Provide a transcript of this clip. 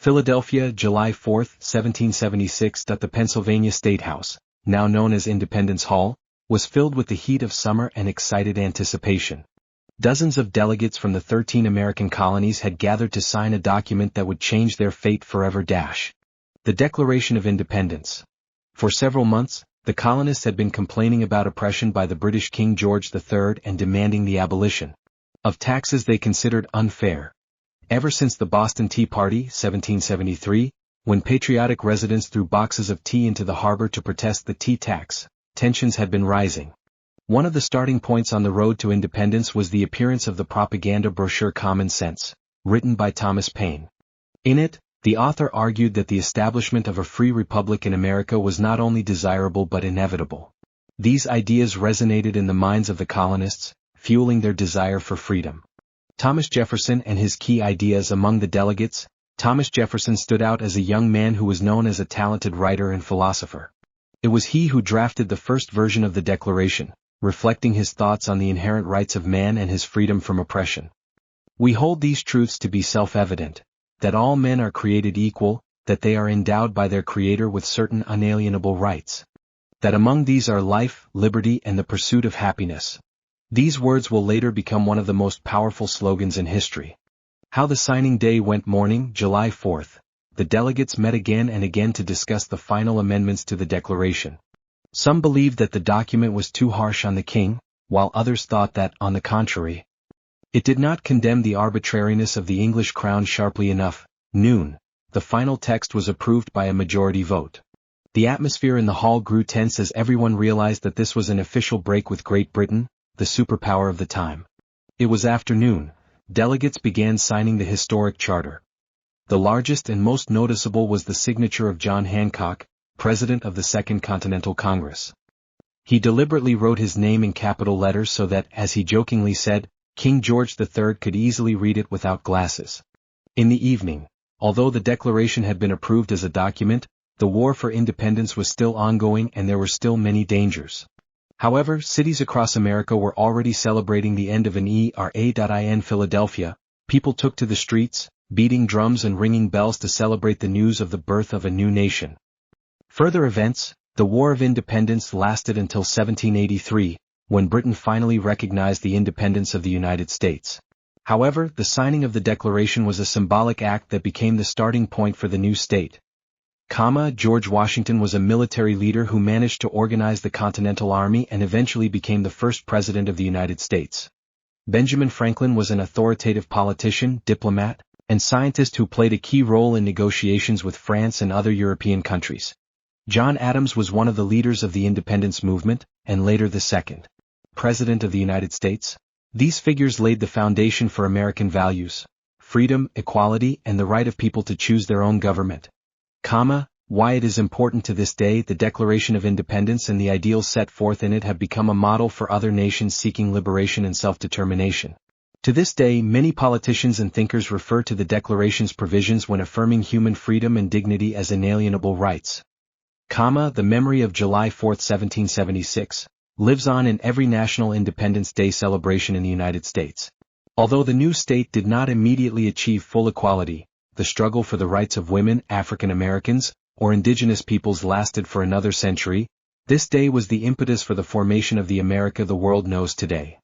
Philadelphia, July 4, 1776. The Pennsylvania State House, now known as Independence Hall, was filled with the heat of summer and excited anticipation. Dozens of delegates from the 13 American colonies had gathered to sign a document that would change their fate forever. The Declaration of Independence. For several months, the colonists had been complaining about oppression by the British King George III and demanding the abolition of taxes they considered unfair. Ever since the Boston Tea Party, 1773, when patriotic residents threw boxes of tea into the harbor to protest the tea tax, tensions had been rising. One of the starting points on the road to independence was the appearance of the propaganda brochure Common Sense, written by Thomas Paine. In it, the author argued that the establishment of a free republic in America was not only desirable but inevitable. These ideas resonated in the minds of the colonists, fueling their desire for freedom. Thomas Jefferson and his key ideas among the delegates. Thomas Jefferson stood out as a young man who was known as a talented writer and philosopher. It was he who drafted the first version of the Declaration, reflecting his thoughts on the inherent rights of man and his freedom from oppression. We hold these truths to be self-evident, that all men are created equal, that they are endowed by their Creator with certain unalienable rights, that among these are life, liberty, and the pursuit of happiness. These words will later become one of the most powerful slogans in history. How the signing day went. Morning, July 4th. The delegates met again and again to discuss the final amendments to the Declaration. Some believed that the document was too harsh on the king, while others thought that, on the contrary, it did not condemn the arbitrariness of the English crown sharply enough. Noon. The final text was approved by a majority vote. The atmosphere in the hall grew tense as everyone realized that this was an official break with Great Britain, the superpower of the time. It was afternoon. Delegates began signing the historic charter. The largest and most noticeable was the signature of John Hancock, president of the Second Continental Congress. He deliberately wrote his name in capital letters so that, as he jokingly said, King George III could easily read it without glasses. In the evening, although the Declaration had been approved as a document, the war for independence was still ongoing and there were still many dangers. However, cities across America were already celebrating the end of an era. In Philadelphia, people took to the streets, beating drums and ringing bells to celebrate the news of the birth of a new nation. Further events. The War of Independence lasted until 1783, when Britain finally recognized the independence of the United States. However, the signing of the Declaration was a symbolic act that became the starting point for the new state. George Washington was a military leader who managed to organize the Continental Army and eventually became the first president of the United States. Benjamin Franklin was an authoritative politician, diplomat, and scientist who played a key role in negotiations with France and other European countries. John Adams was one of the leaders of the independence movement, and later the second president of the United States. These figures laid the foundation for American values: freedom, equality, and the right of people to choose their own government. Why it is important to this day. The Declaration of Independence and the ideals set forth in it have become a model for other nations seeking liberation and self-determination. To this day, many politicians and thinkers refer to the Declaration's provisions when affirming human freedom and dignity as inalienable rights. The memory of July 4, 1776, lives on in every National Independence Day celebration in the United States. Although the new state did not immediately achieve full equality, the struggle for the rights of women, African Americans, or indigenous peoples lasted for another century. This day was the impetus for the formation of the America the world knows today.